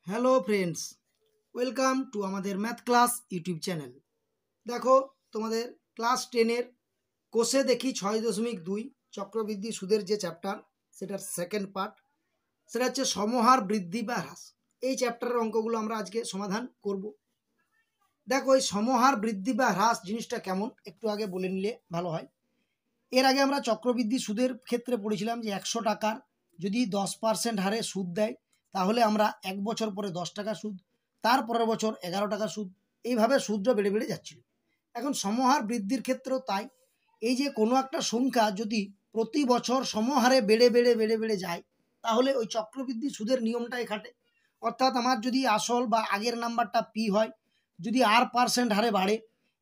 Hello friends, welcome to আমাদের math class YouTube channel. দেখো, তোমাদের ক্লাস 10-এর কোষে দেখি 6.2 চক্রবৃদ্ধি সুদের যে চ্যাপ্টার, সেটার সেকেন্ড পার্ট, সেটা হচ্ছে সমহার বৃদ্ধি বা হ্রাস। এই চ্যাপ্টারের অঙ্কগুলো আমরা আজকে সমাধান করব। দেখো, এই সমহার বৃদ্ধি বা হ্রাস জিনিসটা কেমন একটু আগে বলে নিলে ভালো হয়। এর আগে আমরা চক্রবৃদ্ধি সুদের ক্ষেত্রে পড়েছিলাম যে 100 টাকার যদি 10% হারে সুদ দেয়, তাহলে আমরা 1 বছর পরে 10 টাকা সুদ, তার পরের বছর 11 টাকা সুদ, এইভাবে সুদটা বেড়ে বেড়ে যাচ্ছিল। এখন সমহার বৃদ্ধির ক্ষেত্রেও তাই। এই যে কোনো একটা সংখ্যা যদি প্রতি বছর সমহারে বেড়ে বেড়ে বেড়ে বেড়ে যায়, তাহলে ওই চক্রবৃদ্ধি সুদের নিয়মটাই খাটে। অর্থাৎ আমার যদি আসল বা আগের নাম্বারটা পি হয়, যদি R% হারে বাড়ে,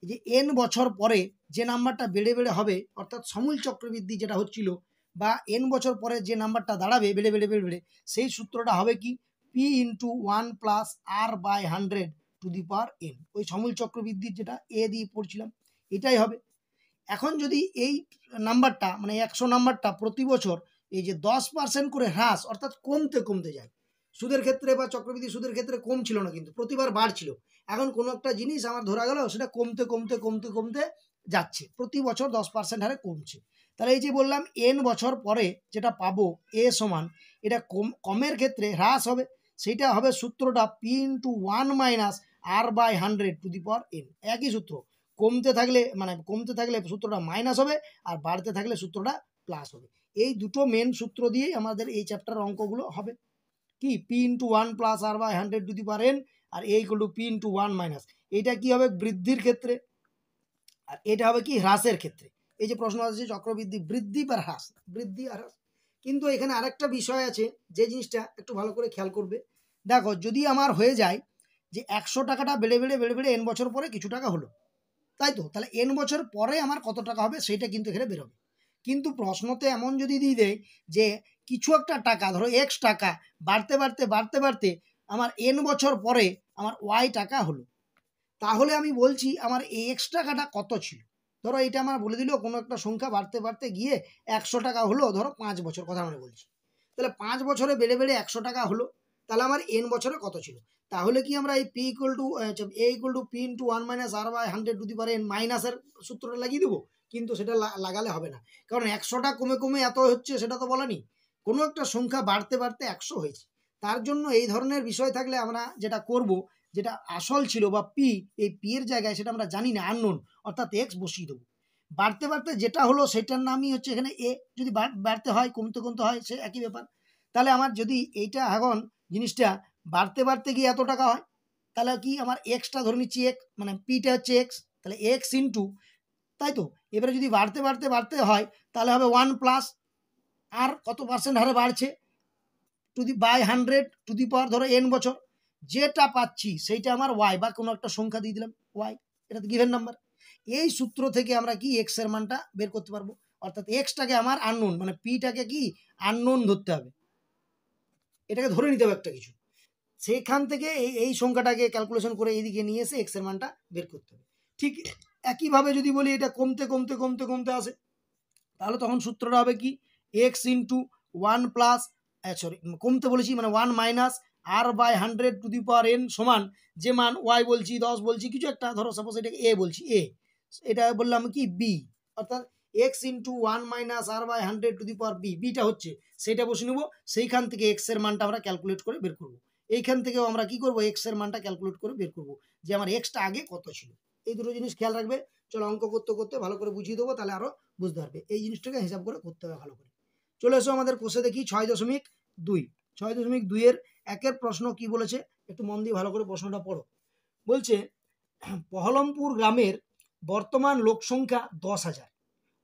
যে এন বছর পরে যে নাম্বারটা বেড়ে বেড়ে হবে, অর্থাৎ সমূল চক্রবৃদ্ধি যেটা হচ্ছিল, বা এন বছর পরে যে নাম্বারটা দাঁড়াবে বেড়ে বেড়ে বেড়ে বেড়ে, সেই সূত্রটা হবে কি P into 1 plus R/100 to the power N. ওই সমূল চক্রবৃদ্ধির যেটা এ দিয়ে পড়ছিলাম, এটাই হবে। এখন যদি এই নাম্বারটা মানে 100 নাম্বারটা প্রতি বছর এই যে 10% করে হ্রাস, অর্থাৎ কমতে কমতে যায়, সুদের ক্ষেত্রে বা চক্রবৃদ্ধি সুদের ক্ষেত্রে কম ছিল না, কিন্তু প্রতিবার বাড়ছিল। এখন কোনো একটা জিনিস আমার ধরা গেল সেটা কমতে কমতে কমতে কমতে যাচ্ছে, প্রতি বছর 10% হারে কমছে। তাহলে এই যে বললাম এন বছর পরে যেটা পাবো এ সমান, এটা কমের ক্ষেত্রে হ্রাস হবে, সেটা হবে সূত্রটা P into 1 minus R/100 to the power N. একই সূত্র, কমতে থাকলে সূত্রটা মাইনাস হবে, আর বাড়তে থাকলে সূত্রটা প্লাস হবে। এই দুটো মেন সূত্র দিয়েই আমাদের এই চ্যাপ্টার অঙ্কগুলো হবে। কি P into 1 plus R/100 to the power N, আর A equal to P into 1 minus. এইটা কি হবে বৃদ্ধির ক্ষেত্রে, আর এটা হবে কি হ্রাসের ক্ষেত্রে। এই যে প্রশ্ন আছে চক্রবৃদ্ধি বৃদ্ধি বা হ্রাস, বৃদ্ধি আর হ্রাস। কিন্তু এখানে আরেকটা বিষয় আছে, যে জিনিসটা একটু ভালো করে খেয়াল করবে। দেখো, যদি আমার হয়ে যায় যে 100 টাকাটা বেড়ে বেড়ে বেড়ে বেড়ে এন বছর পরে কিছু টাকা হলো, তাই তো, তাহলে এন বছর পরে আমার কত টাকা হবে সেটা কিন্তু এখানে বেরোবে। কিন্তু প্রশ্নতে এমন যদি দিয়ে দেয় যে কিছু একটা টাকা, ধরো এক্স টাকা, বাড়তে বাড়তে বাড়তে বাড়তে আমার এন বছর পরে আমার ওয়াই টাকা হলো, তাহলে আমি বলছি আমার এই এক্স টাকাটা কত ছিল। ধরো এটা আমার বলে দিল কোনো একটা সংখ্যা বাড়তে বাড়তে গিয়ে 100 টাকা হলো, ধরো 5 বছর কথা মানে বলছি। তাহলে 5 বছরে বেড়ে বেড়ে 100 টাকা হলো, তাহলে আমার এন বছরে কত ছিল। তাহলে কি আমরা এই P equal to A equal to P into 1 minus R/100 to the power N মাইনাসের সূত্রটা লাগিয়ে দেবো, কিন্তু সেটা লাগালে হবে না। কারণ 100টা কমে কমে এত হচ্ছে সেটা তো বলেনি, কোনো একটা সংখ্যা বাড়তে বাড়তে 100 হয়েছে। তার জন্য এই ধরনের বিষয় থাকলে আমরা যেটা করব, যেটা আসল ছিল বা পি, এই পি এর জায়গায় সেটা আমরা জানি না, আননোন, অর্থাৎ এক্স বসিয়ে দেবো। বাড়তে বাড়তে যেটা হলো সেটার নামই হচ্ছে এখানে এ। যদি বাড়তে হয় কমতে কমতে হয়, সে একই ব্যাপার। তাহলে আমার যদি এইটা এখন জিনিসটা বাড়তে বাড়তে গিয়ে এত টাকা হয়, তাহলে কি আমার এক্সটা ধরে নিচ্ছি এক্স, মানে পিটা হচ্ছে এক্স, তাহলে এক্স ইন্টু, তাই তো। এবারে যদি বাড়তে বাড়তে বাড়তে হয়, তাহলে হবে 1 প্লাস আর কত পার্সেন্ট হারে বাড়ছে to the by 100 to the power ধরো এন বছর, যেটা পাচ্ছি সেইটা আমার ওয়াই, বা কোনো একটা সংখ্যা দিয়ে দিলাম ওয়াই, এটা তো গিভেন নাম্বার। এই সূত্র থেকে আমরা কি এক্স এর মানটা বের করতে পারবো। অর্থাৎ এক্সটাকে আমার আননোন, মানে পিটাকে কি আননোন ধরতে হবে, এটাকে ধরে নিতে হবে একটা কিছু, সেইখান থেকে এই সংখ্যাটাকে ক্যালকুলেশন করে এইদিকে নিয়ে এসে এক্স এর মানটা বের করতে হবে। ঠিক একইভাবে যদি বলি এটা কমতে কমতে কমতে কমতে আসে, তাহলে তখন সূত্রটা হবে কি এক্স ইন্টু 1 প্লাস, সরি কমতে বলেছি মানে 1 minus R/100 to the power n সমান, যে মান ওয়াই বলছি 10 বলছি কিছু একটা, ধরো সাপোজ এটাকে এ বলছি, এটা বললাম কি বি, অর্থাৎ x into 1 minus R/100 to the power beta হচ্ছে, সেটা বসে নেবো। সেইখান থেকে এক্স এর মানটা আমরা ক্যালকুলেট করে বের করবো। এইখান থেকেও আমরা কি করবো, এক্স এর মানটা ক্যালকুলেট করে বের করবো যে আমার এক্সটা আগে কত ছিল। এই দুটো জিনিস খেয়াল রাখবে। চলো অঙ্ক করতে করতে ভালো করে বুঝিয়ে দেবো, তাহলে আরো বুঝতে পারবে। এই জিনিসটাকে হিসাব করে করতে হবে ভালো করে। চলে এসো আমাদের কোষে দেখি 6.2। 6.2 এর একের প্রশ্ন কি বলেছে, একটু মন দিয়ে ভালো করে প্রশ্নটা পড়ো। বলছে পহলমপুর গ্রামের বর্তমান লোক সংখ্যা 10,000।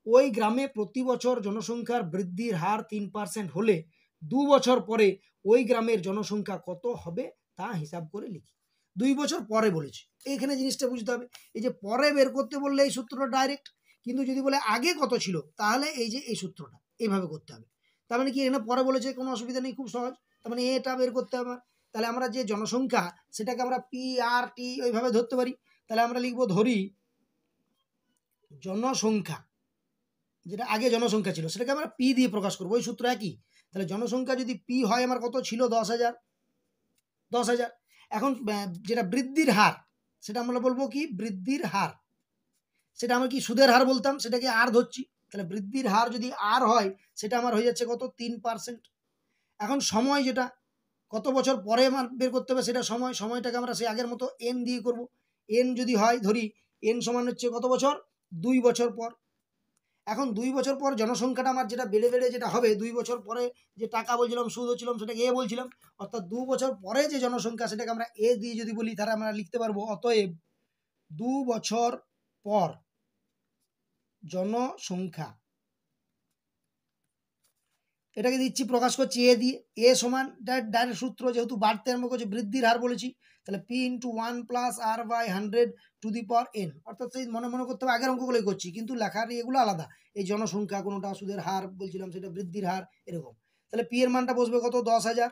ওই গ্রামে প্রতি বছর জনসংখ্যার বৃদ্ধির হার 3% হলে 2 বছর পরে ওই গ্রামের জনসংখ্যা কত হবে তা হিসাব করে লিখি। 2 বছর পরে বলেছে, এইখানে জিনিসটা বুঝতে হবে। এই যে পরে বের করতে বললে এই সূত্রটা ডাইরেক্ট, কিন্তু যদি বলে আগে কত ছিল, তাহলে এই যে এই সূত্রটা এইভাবে করতে হবে। তার মানে কি এখানে পরে বলেছে, কোনো অসুবিধা নেই, খুব সহজ। তার মানে এটা বের করতে হবে। তাহলে আমরা যে জনসংখ্যা সেটাকে আমরা পি আর টি ওইভাবে ধরতে পারি। তাহলে আমরা লিখবো, ধরি জনসংখ্যা, যেটা আগে জনসংখ্যা ছিল সেটাকে আমরা পি দিয়ে প্রকাশ করবো, ওই সূত্র একই। তাহলে জনসংখ্যা যদি পি হয় আমার কত ছিল 10,000, 10,000। এখন যেটা বৃদ্ধির হার সেটা আমরা বলবো কি বৃদ্ধির হার, সেটা আমরা কি সুদের হার বলতাম, সেটাকে আর ধরছি। তাহলে বৃদ্ধির হার যদি আর হয় সেটা আমার হয়ে যাচ্ছে কত 3%। এখন সময় যেটা কত বছর পরে আমার বের করতে হবে সেটা সময়টাকে আমরা সেই আগের মতো এন দিয়ে করব। এন যদি হয় ধরি এন সমান হচ্ছে কত বছর 2 বছর পর। এখন 2 বছর পর জনসংখ্যাটা আমার যেটা বেড়ে বেড়ে যেটা হবে 2 বছর পরে যে টাকা বলছিলাম সুদ হচ্ছিলাম সেটাকে এ বলছিলাম, অর্থাৎ 2 বছর পরে যে জনসংখ্যা সেটাকে আমরা এ দিয়ে যদি বলি তাহলে আমরা লিখতে পারবো অতএব 2 বছর পর জনসংখ্যা, এটাকে দিচ্ছি প্রকাশ করছি এ দিয়ে। এ সমান ডাইরেক্ট সূত্র, যেহেতু বাড়তে আরম্ভ করছে বৃদ্ধির হার বলেছি, তাহলে P into 1 plus R by 100 to the power N. অর্থাৎ সেই মনে মনে করতে হবে আগের অঙ্কগুলোই করছি কিন্তু লেখার এগুলো আলাদা। এই জনসংখ্যা কোনোটা সুদের হার বলছিলাম সেটা বৃদ্ধির হার এরকম। তাহলে পি এর মানটা বসবে কত 10,000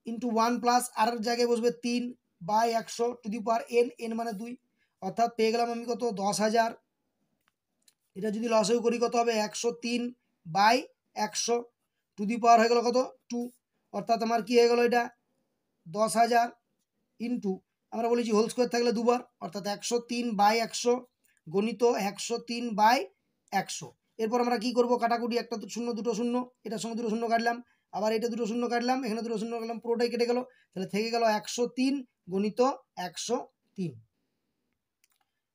ইন্টু 1 প্লাস আর জায়গায় বসবে 3 by 100 to the power N, N মানে 2, অর্থাৎ পেয়ে গেলাম আমি কত 10,000। এটা যদি লসেও করি কত হবে 103 বাই 100 টু দি পাওয়ার হয়ে গেল কত 2, অর্থাৎ আমার কি হয়ে গেল এটা 10,000 ইন্টু আমরা বলেছি হোল স্কোয়ার থাকলে দুবার, অর্থাৎ 103 বাই 100 গণিত 103 বাই 100। এরপর আমরা কি করব কাটাকুটি, একটা শূন্য দুটো শূন্য, এটার সঙ্গে দুটো শূন্য কাটলাম, আবার এটা দুটো শূন্য কাটলাম, এখানে দুটো শূন্য কাটলাম, পুরোটাই কেটে গেল। তাহলে থেকে গেল 103 গণিত 103।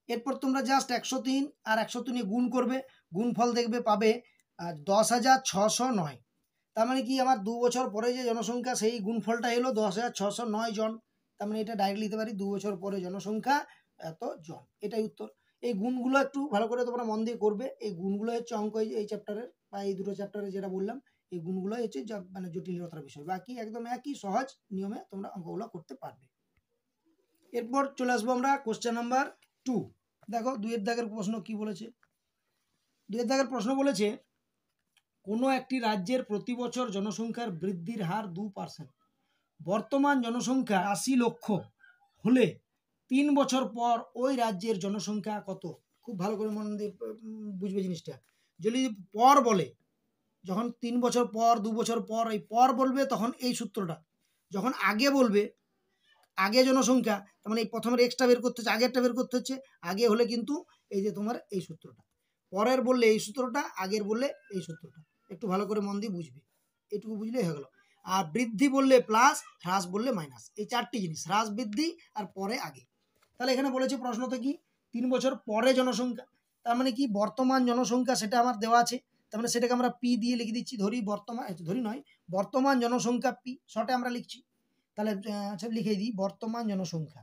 এরপর তোমরা জাস্ট 103 আর 103 গুণ করবে, গুণফল দেখবে পাবে 10,609। তার মানে কি আমার 2 বছর পরে যে জনসংখ্যা সেই গুণফলটা এলো 10,609 জন। তার মানে এটা ডাইরেক্ট লিখতে পারি 2 বছর পরে জনসংখ্যা এত জন, এটাই উত্তর। এই গুণগুলো একটু ভালো করে তোমরা মন দিয়ে করবে। এই গুণগুলো হচ্ছে অঙ্ক এই চ্যাপ্টারের বা এই দুটো চ্যাপ্টারে যেটা বললাম এই গুণগুলো হচ্ছে মানে জটিলতার বিষয়, বাকি একদম একই সহজ নিয়মে তোমরা অঙ্কগুলো করতে পারবে। এরপর চলে আসবো আমরা কোশ্চেন নাম্বার 2। দেখো 2 এর দাগের প্রশ্ন কি বলেছে। 2 এর দাগের প্রশ্ন বলেছে কোনো একটি রাজ্যের প্রতি বছর জনসংখ্যার বৃদ্ধির হার 2%। বর্তমান জনসংখ্যা 80 লক্ষ হলে 3 বছর পর ওই রাজ্যের জনসংখ্যা কত। খুব ভালো করে মন দিয়ে বুঝবে জিনিসটা। যদি পর বলে, যখন 3 বছর পর 2 বছর পর এই পর বলবে তখন এই সূত্রটা, যখন আগে বলবে আগে জনসংখ্যা তার মানে এই প্রথমের এক্সট্রা বের করতে হচ্ছে, আগেরটা বের করতে হচ্ছে। আগে হলে কিন্তু এই যে তোমার এই সূত্রটা, পরের বললে এই সূত্রটা, আগের বললে এই সূত্রটা। একটু ভালো করে মন দিয়ে বুঝবে, এটুকু বুঝলেই হয়ে গেল। আর বৃদ্ধি বললে প্লাস, হ্রাস বললে মাইনাস, এই চারটি জিনিস হ্রাস বৃদ্ধি আর পরে আগে। তাহলে এখানে বলেছে প্রশ্নতে কি 3 বছর পরে জনসংখ্যা, তার মানে কি বর্তমান জনসংখ্যা সেটা আমার দেওয়া আছে, তার মানে সেটাকে আমরা পি দিয়ে লিখে দিচ্ছি। বর্তমান জনসংখ্যা পি শর্টে আমরা লিখছি। তাহলে আচ্ছা লিখে দিই বর্তমান জনসংখ্যা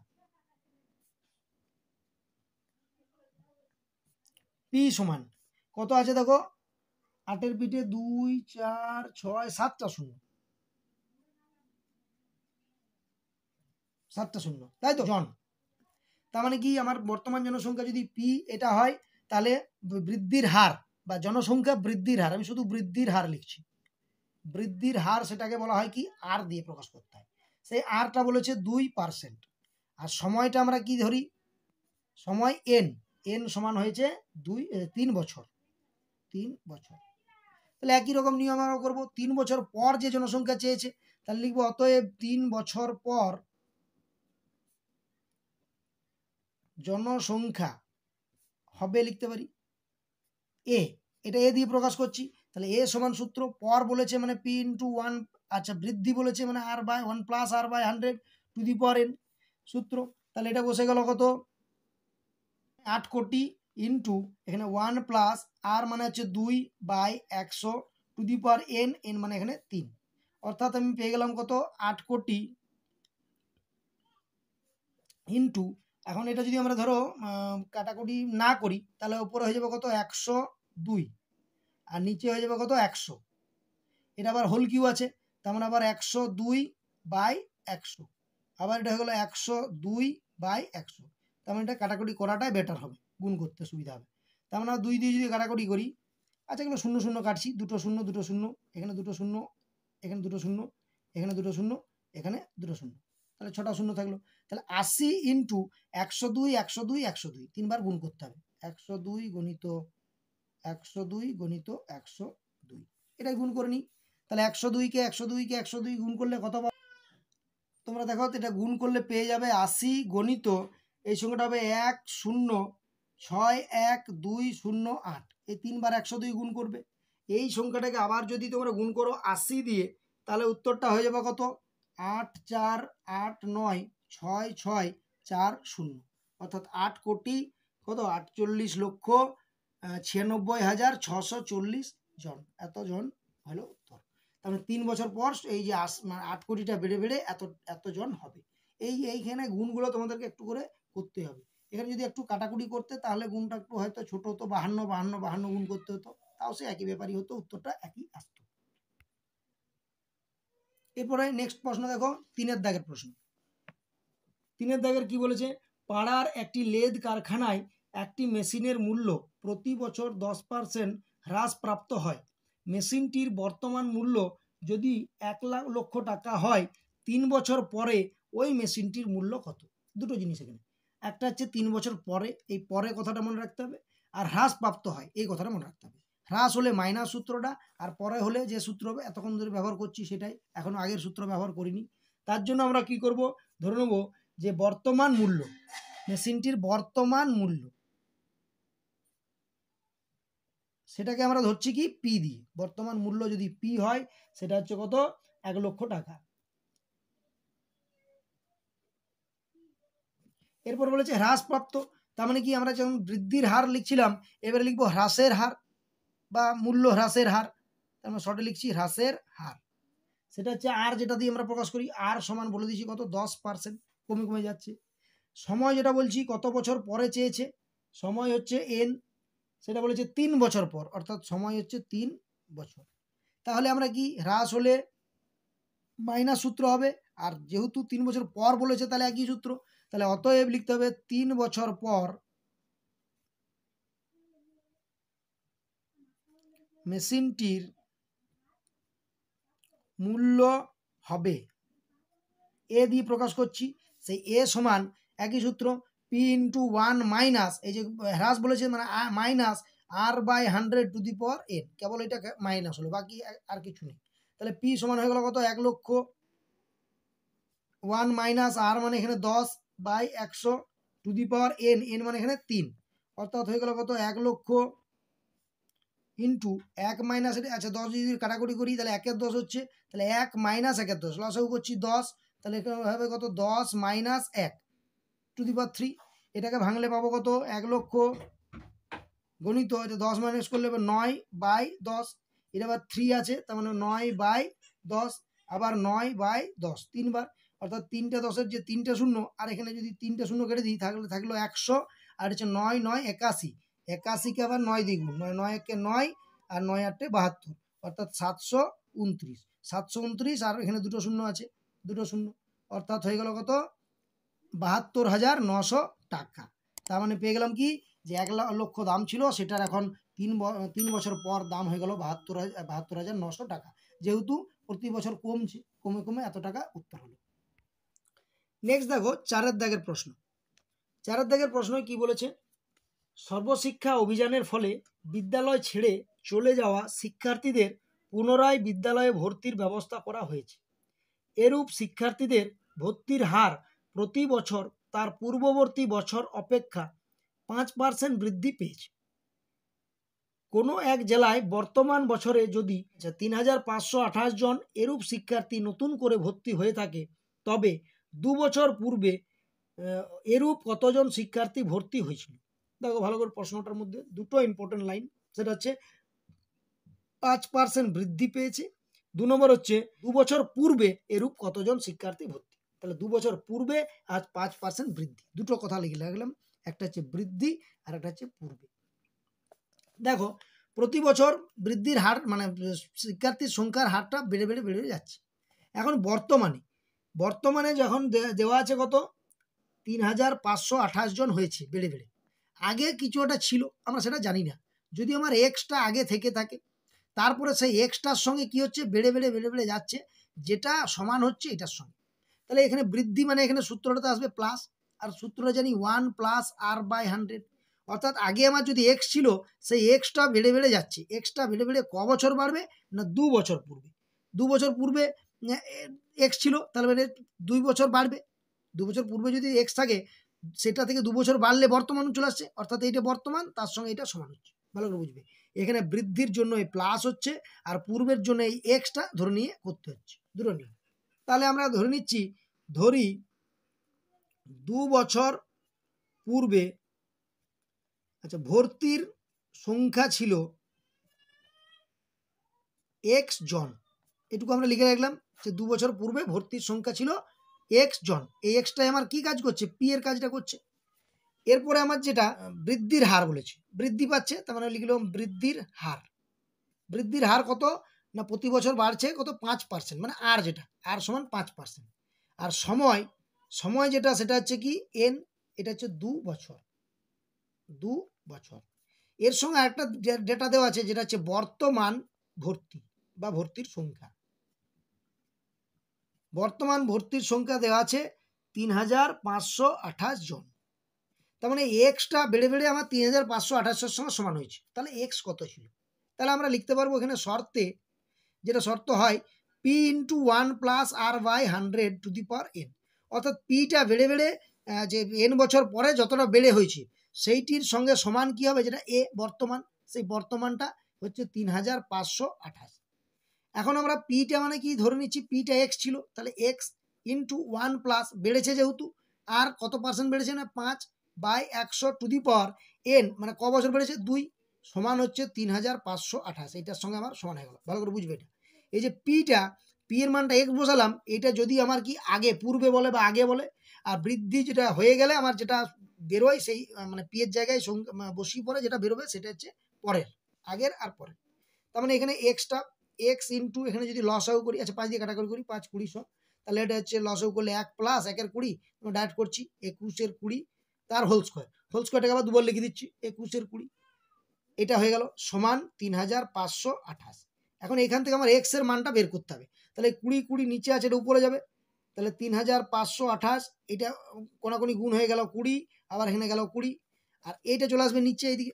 পি সমান কত আছে দেখো 8 পিঠে 2 4 6 7টা শূন্য, 7টা শূন্য, তাই তো জন। তার মানে কি আমার বর্তমান জনসংখ্যা যদি পি এটা হয় তাহলে বৃদ্ধির হার বা জনসংখ্যা বৃদ্ধির হার, আমি শুধু বৃদ্ধির হার লিখছি। বৃদ্ধির হার সেটাকে বলা হয় কি আর দিয়ে প্রকাশ করতে হয়। সেই আরটা বলেছে 2%। আর সময়টা আমরা কি ধরি, সময় এন, এন সমান হয়েছে 3 বছর, 3 বছর। তাহলে একই রকম নিয়ম আমরা করবো। 3 বছর পর যে জনসংখ্যা চেয়েছে তাহলে লিখবো অতএব 3 বছর পর জনসংখ্যা হবে, লিখতে পারি এ, এটা এ দিয়ে প্রকাশ করছি। তাহলে এ সমান সূত্র, পর বলেছে মানে পি ইন্টু 1, আচ্ছা বৃদ্ধি বলেছে মানে R by 1 plus R by 100 to the power n সূত্র। তাহলে এটা বসে গেল কত 8 কোটি ইন্টু এখানে 1 প্লাস আর মানে হচ্ছে 2 by 100 to the power N, N মানে এখানে 3, অর্থাৎ আমি পেয়ে গেলাম কত 8 কোটি ইন্টু, এখন এটা যদি আমরা ধরো কাটাকুটি না করি তাহলে উপরে হয়ে যাবে কত 102 আর নিচে হয়ে যাবে কত 100। এটা আবার হোল কিউ আছে, তার মানে আবার 102 বাই 100, আবার এটা হয়ে গেলো 102 বাই 100। তার মানে এটা কাটাকুটি করাটাই বেটার হবে, গুণ করতে সুবিধা হবে। তার মানে 2 দিয়ে যদি কাটাকুটি করি, আচ্ছা এগুলো শূন্য শূন্য কাটছি, দুটো শূন্য দুটো শূন্য, এখানে দুটো শূন্য, এখানে দুটো শূন্য, এখানে দুটো শূন্য, এখানে দুটো শূন্য, তাহলে 6টা শূন্য থাকলো। তাহলে 80 ইন্টু 102 102 102 তিনবার গুণ করতে হবে, 102 গণিত 102 গণিত 102, এটাই গুণ করে নিই। তাহলে 102 কে 102 গুণ করলে কত পাবো তোমরা দেখো এটা গুণ করলে পেয়ে যাবে 80 গণিত এই সংখ্যাটা হবে 106208। এই 3 বার 102 গুণ করবে। এই সংখ্যাটাকে আবার যদি তোমরা গুণ করো 80 দিয়ে, তাহলে উত্তরটা হয়ে যাবে কত? 84896640, অর্থাৎ 8 কোটি কত 48,96,640 জন, এতজন হলো উত্তর। তাহলে 3 বছর পর এই যে 8 কোটিটা বেড়ে বেড়ে এতজন হবে। এইখানে গুণগুলো তোমাদেরকে একটু করে করতে হবে। এখানে যদি একটু কাটাকুটি করতে তাহলে গুণটা একটু হয়তো ছোট হতো, 52 গুণ করতে হতো, তাও সে একই ব্যাপারই হতো, উত্তরটা একই আসতো। এরপরে নেক্সট প্রশ্ন দেখো, 3-এর দাগের প্রশ্ন। 3-এর দাগের কি বলেছে? পাড়ার একটি লেদ কারখানায় একটি মেশিনের মূল্য প্রতি বছর 10% হ্রাসপ্রাপ্ত হয়। মেশিনটির বর্তমান মূল্য যদি 1,00,000 টাকা হয়, 3 বছর পরে ওই মেশিনটির মূল্য কত? দুটো জিনিস এখানে, একটা হচ্ছে 3 বছর পরে, এই পরে কথাটা মনে রাখতে হবে, আর হ্রাসপ্রাপ্ত হয় এই কথাটা মনে রাখতে হবে। হ্রাস হলে মাইনাস সূত্রটা, আর পরে হলে যে সূত্র হবে এতক্ষণ ধরে ব্যবহার করছি সেটাই, এখন আগের সূত্র ব্যবহার করিনি। তার জন্য আমরা কি করব, ধরে নেব যে বর্তমান মূল্য, মেশিনটির বর্তমান মূল্য, সেটাকে আমরা ধরছি কি পি দিয়ে। বর্তমান মূল্য যদি পি হয় সেটা হচ্ছে কত? 1,00,000 টাকা। এরপর বলেছে হ্রাসপ্রাপ্ত, তার মানে কি আমরা যখন বৃদ্ধির হার লিখছিলাম এবারে লিখবো হ্রাসের হার বা মূল্য হ্রাসের হার, আমরা শর্টে লিখছি হ্রাসের হার। সেটা হচ্ছে আর, যেটা দিয়ে আমরা প্রকাশ করি, আর সমান বলে দিচ্ছি কত? 10%, কমে কমে যাচ্ছে। সময় যেটা বলছি কত বছর পরে চেয়েছে, সময় হচ্ছে এন, সেটা বলেছে 3 বছর পর, অর্থাৎ সময় হচ্ছে 3 বছর। তাহলে আমরা কি হ্রাস হলে মাইনাস সূত্র হবে, আর যেহেতু 3 বছর পর বলেছে তাহলে একই সূত্র, তাহলে অতএব লিখতে হবে 3 বছর পর মেশিনটির মূল্য হবে, এ দিয়ে প্রকাশ করছি। সেই এ সমান একই সূত্র, পি ইন্টু 1 মাইনাস, এই যে হ্রাস বলেছে মানে মাইনাস r/100 কেবল এটা মাইনাস হলো, বাকি আর কিছু নেই। তাহলে পি সমান হয়ে গেল কত? 1,00,000, 1 মাইনাস আর মানে এখানে 10/100 n মানে এখানে 3, অর্থাৎ হয়ে গেল কত? 1,00,000 ইন্টু 1 মাইনাস, আচ্ছা 10 যদি কাটাকুটি করি তাহলে 1 এর 10 হচ্ছে, তাহলে 1 মাইনাস 1 এর 10, লসাগু করছি 10, তাহলে এখানে হবে কত? 10 মাইনাস 1/3। এটাকে ভাঙলে পাবো কত? 1,00,000 গণিত, এটা 10 মাইনাস করলে 9/10, এটা আবার 3 আছে, তার মানে 9/10, আবার 9/10 তিনবার, অর্থাৎ 3টে 10-এর যে 3টে শূন্য, আর এখানে যদি 3টে শূন্য কেটে দিই তাহলে থাকলো 100, আর হচ্ছে 9 9 81, 81কে আবার 9 দিয়ে গুণ, 9 9 1 9 আর 9 8 72, অর্থাৎ 729, 729, আর এখানে দুটো শূন্য আছে, দুটো শূন্য, অর্থাৎ হয়ে গেল কত? 72,900 টাকা। তার মানে পেয়ে গেলাম কি, যে 1,00,000 দাম ছিল সেটার এখন 3 বছর পর দাম হয়ে গেল 72,900 টাকা, যেহেতু প্রতি বছর কমছে, কমে কমে এত টাকা উত্তর হলো। নেক্সট দেখো 4-এর দাগের প্রশ্ন। 4-এর দাগের প্রশ্ন কি বলেছে? সর্বশিক্ষা অভিযানের ফলে বিদ্যালয় ছেড়ে চলে যাওয়া শিক্ষার্থীদের পুনরায় বিদ্যালয়ে ভর্তির ব্যবস্থা করা হয়েছে। এরূপ শিক্ষার্থীদের ভর্তির হার প্রতি বছর তার পূর্ববর্তী বছর অপেক্ষা 5% বৃদ্ধি পেয়েছে। কোনো এক জেলায় বর্তমান বছরে যদি 3,528 জন এরূপ শিক্ষার্থী নতুন করে ভর্তি হয়ে থাকে, তবে 2 বছর পূর্বে এরূপ কতজন শিক্ষার্থী ভর্তি হয়েছিল? দেখো ভালো করে প্রশ্নটার মধ্যে দুটো ইম্পর্টেন্ট লাইন, সেটা হচ্ছে 5% বৃদ্ধি পেয়েছে, 2 নম্বর হচ্ছে 2 বছর পূর্বে এরূপ কতজন শিক্ষার্থী ভর্তি। তাহলে 2 বছর পূর্বে আজ 5% বৃদ্ধি, দুটো কথা লিখে রাখলাম, একটা হচ্ছে বৃদ্ধি আর একটা হচ্ছে পূর্বে। দেখো প্রতি বছর বৃদ্ধির হার মানে শিক্ষার্থীর সংখ্যার হারটা বেড়ে বেড়ে বেড়ে যাচ্ছে। এখন বর্তমানে যখন দেওয়া আছে কত? 3,528 জন হয়েছে বেড়ে বেড়ে। আগে কিছু একটা ছিল, আমরা সেটা জানি না, যদি আমার এক্সটা আগে থেকে থাকে, তারপরে সেই এক্সটার সঙ্গে কি হচ্ছে? বেড়ে বেড়ে বেড়ে বেড়ে যাচ্ছে, যেটা সমান হচ্ছে এটার সঙ্গে। তাহলে এখানে বৃদ্ধি মানে এখানে সূত্রটাতে আসবে প্লাস, আর সূত্রটা জানি 1 প্লাস r/100, অর্থাৎ আগে আমার যদি এক্স ছিল সেই এক্সটা বেড়ে বেড়ে যাচ্ছে। এক্সটা বেড়ে বেড়ে ক বছর বাড়বে? না 2 বছর পূর্বে। 2 বছর পূর্বে এক্স ছিল, তাহলে মানে 2 বছর বাড়বে। 2 বছর পূর্বে যদি এক্স থাকে সেটা থেকে 2 বছর বাড়লে বর্তমান চলে আসছে, অর্থাৎ এইটা বর্তমান, তার সঙ্গে এটা সমান হচ্ছে। ভালো করে বুঝবে, এখানে বৃদ্ধির জন্য এই প্লাস হচ্ছে আর পূর্বের জন্য এই এক্সটা ধরে নিয়ে করতে হচ্ছে, দুটো নিয়ে। তাহলে আমরা ধরে নিচ্ছি, ধরি 2 বছর পূর্বে আচ্ছা ভর্তির সংখ্যা ছিল এক্স জন, এটুকু আমরা লিখে রাখলাম যে 2 বছর পূর্বে ভর্তির সংখ্যা ছিল এক্স জন। এই এক্সটাই আমার কি কাজ করছে, পি এর কাজটা করছে। এরপরে আমার যেটা বৃদ্ধির হার বলেছে, বৃদ্ধি পাচ্ছে, তার মানে লিখলাম বৃদ্ধির হার। বৃদ্ধির হার কত না প্রতি বছর বাড়ছে কত 5%, মানে আর যেটা আর সমান 5%। আর সময়, সময় যেটা সেটা হচ্ছে কি এন, এটা হচ্ছে 2 বছর, 2 বছর। এর সঙ্গে আরেকটা ডেটা দেওয়া আছে যেটা হচ্ছে বর্তমান ভর্তি বা ভর্তির সংখ্যা। বর্তমান ভর্তির সংখ্যা দেওয়া আছে 3528 জন। তার মানে এক্সটা বেড়ে বেড়ে আমার 3528 সঙ্গে সমান হয়েছে। তাহলে এক্স কত ছিল, তাহলে আমরা লিখতে পারবো এখানে শর্তে, যেটা শর্ত হয় P into 1 plus R by 100 to the power N, অর্থাৎ পিটা বেড়ে বেড়ে যে এন বছর পরে যতটা বেড়ে হয়েছে সেইটির সঙ্গে সমান কি হবে, যেটা এ বর্তমান, সেই বর্তমানটা হচ্ছে 3528। এখন আমরা পিটা মানে কি ধরে নিচ্ছি, পিটা এক্স ছিল, তাহলে এক্স ইন্টু 1 প্লাস বেড়েছে যেহেতু, আর কত পার্সেন্ট বেড়েছে না 5 by 100 to the power N, মানে ক বছর বেড়েছে 2, সমান হচ্ছে 3528। এইটার সঙ্গে আমার সমান হয়ে গেল। ভালো করে বুঝবে এটা, এই যে পিটা, পি এর মানটা এক্স বসালাম, এটা যদি আমার কি আগে পূর্বে বলে বা আগে বলে, আর বৃদ্ধি যেটা হয়ে গেলে আমার যেটা বেরোয় সেই মানে পি এর জায়গায় বসিয়ে পরে যেটা বেরোবে সেটা হচ্ছে পরের, আগের আর পরের। তার মানে এখানে এক্সটা এক্স ইন্টু এখানে যদি লসাগু করি, আচ্ছা 5 দিয়ে কাটাকাটি করি, 5 20 100, তাহলে এটা হচ্ছে লসাগু করলে 1 প্লাস 1 এর 20, ডাইরেক্ট করছি 21 এর 20 তার হোল স্কোয়ারটাকে আবার দুবার লিখে দিচ্ছি 21 এর 20, এটা হয়ে গেল সমান 3528। এখন এখান থেকে আমার এক্স এর মানটা বের করতে হবে, তাহলে 20 20 নিচে আছে, এটা উপরে যাবে, তাহলে 3528, এটা কোনাকুনি গুণ হয়ে গেল 20, আবার এখানে গেল 20, আর এইটা চলে আসবে নিচে এইদিকে,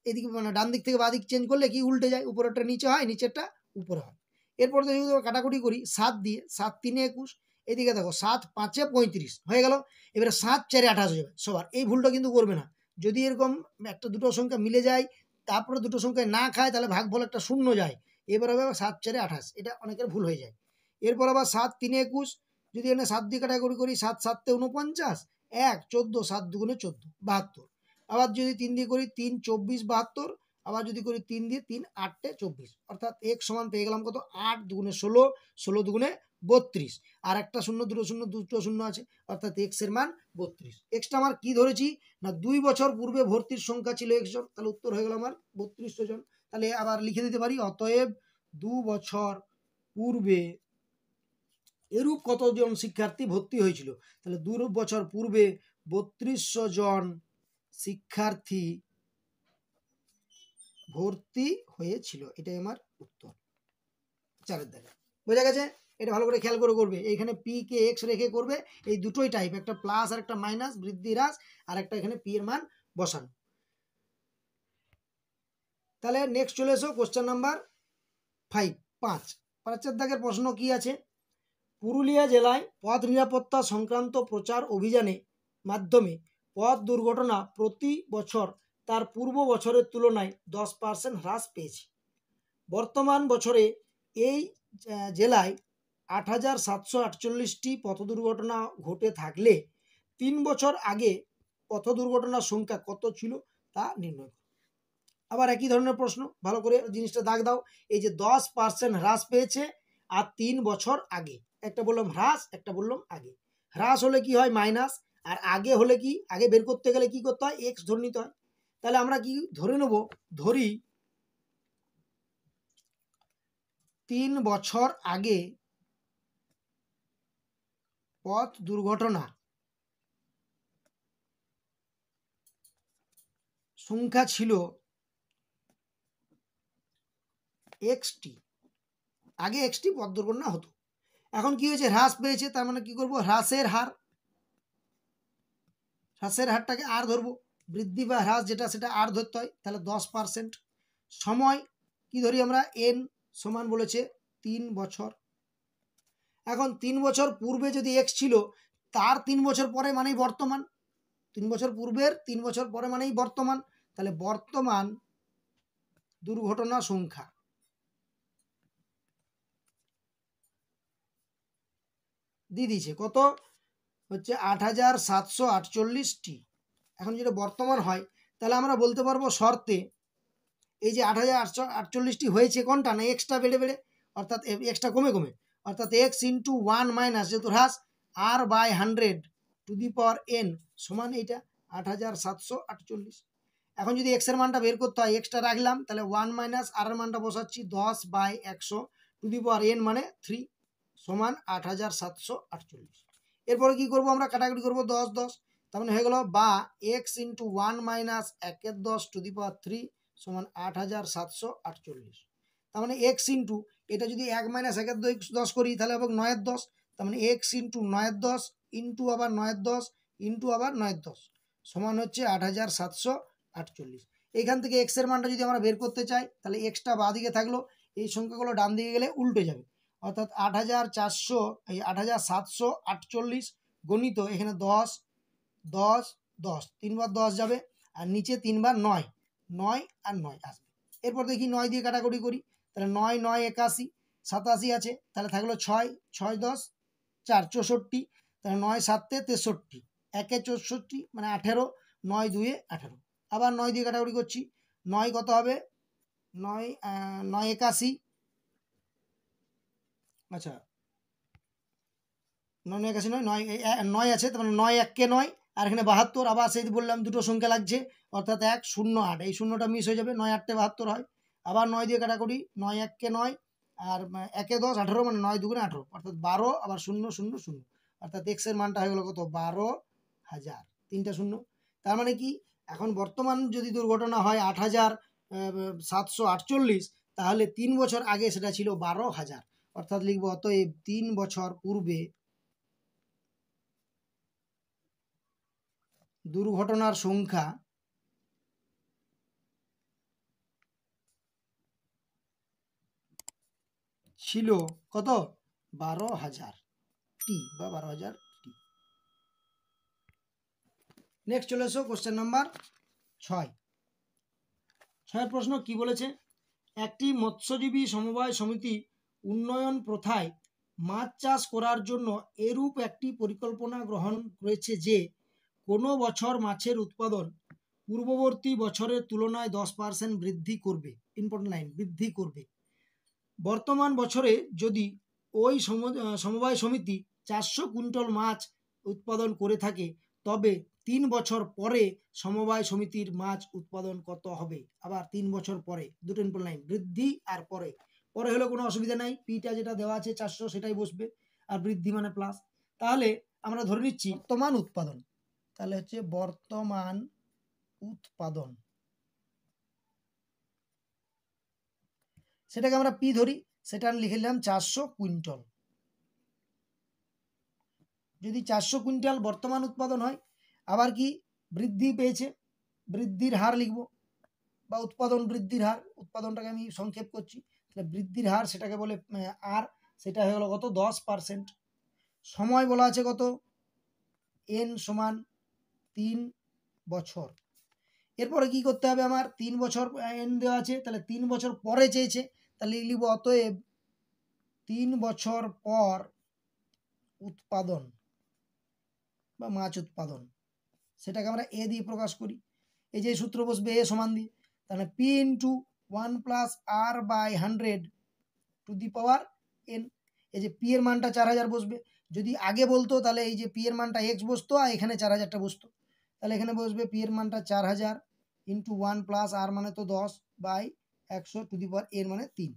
এদিকে মানে ডান দিক থেকে বাঁ দিক চেঞ্জ করলে কি উল্টে যায়, উপরেরটা নিচে হয়, নিচেরটা উপরে হয়। এরপর যদি কাটাকুটি করি 7 দিয়ে, 7 3 21, এদিকে দেখো 7 5 35 হয়ে গেল। এবারে 7 4 28 হয়ে যাবে সবার, এই ভুলটা কিন্তু করবে না। যদি এরকম একটা দুটো সংখ্যা মিলে যায় তারপরে দুটো সংখ্যায় না খায় তাহলে ভাগফল একটা শূন্য যায়, এবার হবে 7 4 28, এটা অনেকের ভুল হয়ে যায়। এরপর আবার 7 3 21, যদি এখানে 7 দিয়ে কাটাকুটি করি 7 7 49, 1 14, 7 2 14 72, আবার যদি 3 দিয়ে করি 3 24 72, আবার যদি করি 3 দিয়ে 3 8 24, অর্থাৎ এক সমান পেয়ে গেলাম কত 8 2 16, 16 2 32, আর একটা শূন্য দুটো শূন্য দুটো শূন্য আছে, অর্থাৎ এক্স এর মান 32। এক্সটা আমার কি ধরেছি না 2 বছর পূর্বে ভর্তির সংখ্যা ছিল এক্স জন, তাহলে উত্তর হয়ে গেল আমার 3200 জন। তাহলে আবার লিখে দিতে পারি অতএব 2 বছর পূর্বে এরূপ কতজন শিক্ষার্থী ভর্তি হয়েছিল, তাহলে 2 বছর পূর্বে 3200 জন শিক্ষার্থী ভর্তি হয়েছিল, এটাই আমার উত্তর। চারের দাগে বোঝা গেছে, এটা ভালো করে খেয়াল করে করবে, এইখানে পি কে এক্স রেখে করবে, এই দুটোই টাইপ, একটা প্লাস আর একটা মাইনাস, বৃদ্ধি হ্রাস, আর একটা এখানে পি এর মান বসানো। তাহলে নেক্সট চলে এসো কোশ্চেন নাম্বার 5 5 দাগের প্রশ্ন কি আছে, পুরুলিয়া জেলায় পথ নিরাপত্তা সংক্রান্ত প্রচার অভিযানে মাধ্যমে পথ দুর্ঘটনা প্রতি বছর তার পূর্ব বছরের তুলনায় 10% হ্রাস পেয়েছে। বর্তমান বছরে এই জেলায় 8748টি পথ দুর্ঘটনা ঘটে থাকলে 3 বছর আগে পথ দুর্ঘটনার সংখ্যা কত ছিল তা নির্ণয় করো। আবার একই ধরনের প্রশ্ন, ভালো করে জিনিসটা দাগ দাও, এই যে 10% হ্রাস পেয়েছে আর 3 বছর আগে, একটা বললাম হ্রাস একটা বললাম আগে। হ্রাস হলে কি হয় মাইনাস, আর আগে হলে কি, আগে বের করতে গেলে কি করতে হয় এক্স ধরে নিতে হয়। তাহলে আমরা কি ধরে নেব, ধরি 3 বছর আগে পথ দুর্ঘটনা সংখ্যা ছিল এক্সটি, আগে এক্সটি পথ দুর্ঘটনা হতো, এখন কি হয়েছে হ্রাস পেয়েছে, তার মানে কি করব হ্রাসের হার, হ্রাসের হারটাকে আর ধরবো, বৃদ্ধি বা হ্রাস যেটা সেটা আর ধরতে হয়, তাহলে 10%। সময় কি ধরি আমরা এন সমান বলেছে 3 বছর, এখন 3 বছর পূর্বে যদি এক্স ছিল, তার 3 বছর পরে মানেই বর্তমান, 3 বছর পূর্বের 3 বছর পরে মানেই বর্তমান। তাহলে বর্তমান দুর্ঘটনা সংখ্যা দিয়ে দিয়েছে কত, হচ্ছে 8748টি। এখন যেটা বর্তমান হয়, তাহলে আমরা বলতে পারবো শর্তে এই যে 8848টি হয়েছে কোনটা না এক্সট্রা বেড়ে বেড়ে, অর্থাৎ এক্সট্রা কমে কমে, অর্থাৎ এক্স ইন্টু 1 মাইনাস যেহেতু হ্রাস R by 100 to the power n সমান এইটা 8748। এখন যদি এক্স এর মানটা বের করতে হয়, এক্সট্রা রাখলাম, তাহলে 1 মাইনাস আর এর মানটা বসাচ্ছি 10 by 100 to the power N মানে 3 সমান 8748। এরপরে কি করব আমরা, কাটাকাটি করব 10 10, তার মানে হয়ে গেল বা x into 1 minus 1 10 to the power 3 সমান 8748। তার মানে এক্স ইন্টু এটা যদি 1 মাইনাস 1 10 করি তাহলে হবে 9 10, তার মানে এক্স ইন্টু 9 10 ইন্টু আবার 9 10 ইন্টু আবার 9 10 সমান হচ্ছে 8748। এইখান থেকে এক্স এর মানটা যদি আমরা বের করতে চাই, তাহলে এক্সটা বাঁ দিকে থাকলো, এই সংখ্যাগুলো ডান দিকে গেলে উল্টে যাবে, অর্থাৎ 8748 গণিত এখানে 10 10 10 3 বার 10 যাবে, আর নিচে 3 বার 9 9 আর 9 আসবে। এরপর দেখি 9 দিয়ে কাটাকুটি করি, তাহলে 9 9 81 87 আছে, তাহলে থাকলো 6 6 10 4 64, তাহলে 9 7 63 1 64 মানে 18 9 2 18। আবার 9 দিয়ে কাটাকুটি করছি, 9 কত হবে 9 9 81, আচ্ছা 9 81 9 9 আছে, তার মানে 9 1 কে 9 আর এখানে 72, আবার সেই বললাম দুটো সংখ্যা লাগছে, অর্থাৎ 1 0 8, এই শূন্যটা মিস হয়ে যাবে, 9 8 72 হয়। আবার 9 দিয়ে কাটাকুটি, 9 1 কে 9 আর 1 10 18 মানে 9 2 18, অর্থাৎ 12 আবার 0 0 0, অর্থাৎ এক্স এর মানটা হয়ে গেল কত 12,000, তিনটা শূন্য। তার মানে কি এখন বর্তমান যদি দুর্ঘটনা হয় 8748, তাহলে 3 বছর আগে সেটা ছিল 12,000, অর্থাৎ লিখবো অতএব 3 বছর পূর্বে দুর্ঘটনার সংখ্যা ছিল কত 12,000টি বা 12,000টি। নেক্সট চলে এসো কোশ্চেন নাম্বার 6। 6 প্রশ্ন কি বলেছে, একটি মৎস্যজীবী সমবায় সমিতি উন্নয়ন প্রথায় মাছ চাষ করার জন্য এরূপ একটি পরিকল্পনা গ্রহণ করেছে যে কোনো বছর মাছের উৎপাদন পূর্ববর্তী বছরের তুলনায় 10% বৃদ্ধি করবে, ইম্পর্টেন্ট লাইন, বৃদ্ধি করবে। বর্তমান বছরে যদি ওই সমবায় সমিতি 400 কুইন্টাল মাছ উৎপাদন করে থাকে, তবে 3 বছর পরে সমবায় সমিতির মাছ উৎপাদন কত হবে। আবার 3 বছর পরে, দুটো ইম্পর্টেন্ট লাইন, বৃদ্ধি আর পরে, পরে হলে কোনো অসুবিধা নাই, পিটা যেটা দেওয়া আছে 400 সেটাই বসবে, আর বৃদ্ধি মানে প্লাস। তাহলে আমরা ধরে নিচ্ছি বর্তমান উৎপাদন, তাহলে হচ্ছে বর্তমান উৎপাদন, সেটাকে আমরা পি ধরি, সেটা লিখে নিলাম 400 কুইন্টাল। যদি 400 কুইন্টাল বর্তমান উৎপাদন হয়, আবার কি বৃদ্ধি পেয়েছে, বৃদ্ধির হার লিখব, বা উৎপাদন বৃদ্ধির হার, উৎপাদনটাকে আমি সংক্ষেপ করছি, তাহলে বৃদ্ধির হার সেটাকে বলে আর, সেটা হয়ে গেল কত 10%। সময় বলা আছে কত এন সমান 3 বছর। এরপরে কি করতে হবে আমার, 3 বছর এন দেওয়া আছে, তাহলে 3 বছর পরে চেয়েছে, তাহলে লিখব অতএব 3 বছর পর উৎপাদন বা মাছ উৎপাদন, সেটাকে আমরা এ দিয়ে প্রকাশ করি। এই যে সূত্র বসবে এ সমান দিয়ে, তাহলে P into 1 plus R by 100 to the power N. এই যে পি এর মানটা 4000 বসবে, যদি আগে বলতো তাহলে এই যে পি এর মানটা এক্স বসতো আর এখানে 4000টা বসতো, তাহলে এখানে বসবে পি এর মানটা 4000 ইন্টু 1 প্লাস আর মানে তো 10 by 100 to the power N মানে 3,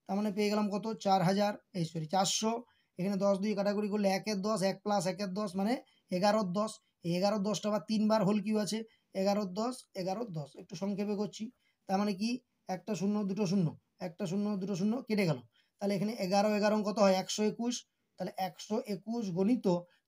তার মানে পেয়ে গেলাম কত 4000, এই সরি 400, এখানে 10 দিয়ে কাটাকুটি করলে 1 এর 10, 1 প্লাস 1 এর 10 মানে 11 10, এই 11 10টা আবার 3 বার হোল কিউ আছে, 11 10 11 10, একটু সংক্ষেপে করছি, তার মানে কি একটা শূন্য দুটো শূন্য, একটা শূন্য দুটো শূন্য কেটে গেল, তাহলে এখানে 11 11 কত হয় 121, তাহলে 121 গণিত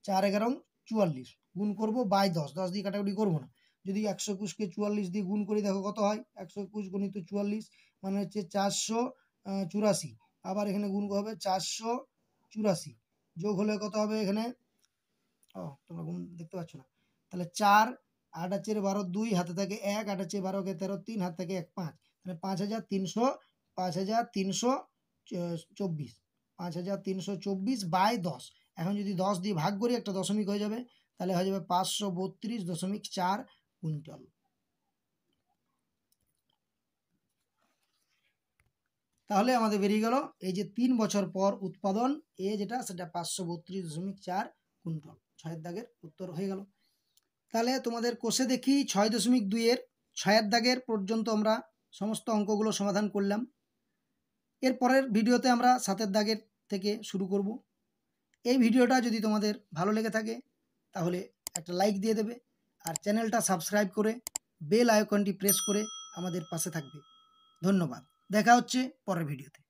4 11 44 গুণ করবো বাই 10, 10 দিয়ে কাটাকুটি করবো না, যদি 121কে 44 দিয়ে গুণ করি দেখো কত হয় 121 গণিত 44 মানে হচ্ছে 484, আবার এখানে গুণ হবে 484, যোগ হলে কত হবে এখানে, ও তোমরা গুণ দেখতে পাচ্ছ না, তাহলে 4, 8 আর 4 12, 2 হাতে থাকে 1, 8 আর 4 12 কে 13, 3 হাতে থাকে 1, 5, মানে 5324, 5324/10। এখন যদি 10 দিয়ে ভাগ করি একটা দশমিক হয়ে যাবে, তাহলে হয়ে যাবে 532.4 কুইন্টাল। তাহলে আমাদের বেরিয়ে গেল এই যে 3 বছর পর উৎপাদন এ যেটা সেটা 532.4 কুইন্টাল। 6 দাগের উত্তর হয়ে গেল। তাহলে তোমাদের কোষে দেখি 6.2 এর 6 দাগের পর্যন্ত আমরা সমস্ত অঙ্কগুলো সমাধান করলাম। এর পরের ভিডিওতে আমরা 7 দাগের থেকে শুরু করব। এই ভিডিওটা যদি তোমাদের ভালো লেগে থাকে তাহলে একটা লাইক দিয়ে দেবে, আর চ্যানেলটা সাবস্ক্রাইব করে বেল আইকনটি প্রেস করে আমাদের পাশে থাকবে। ধন্যবাদ। দেখা হচ্ছে পরের ভিডিওতে।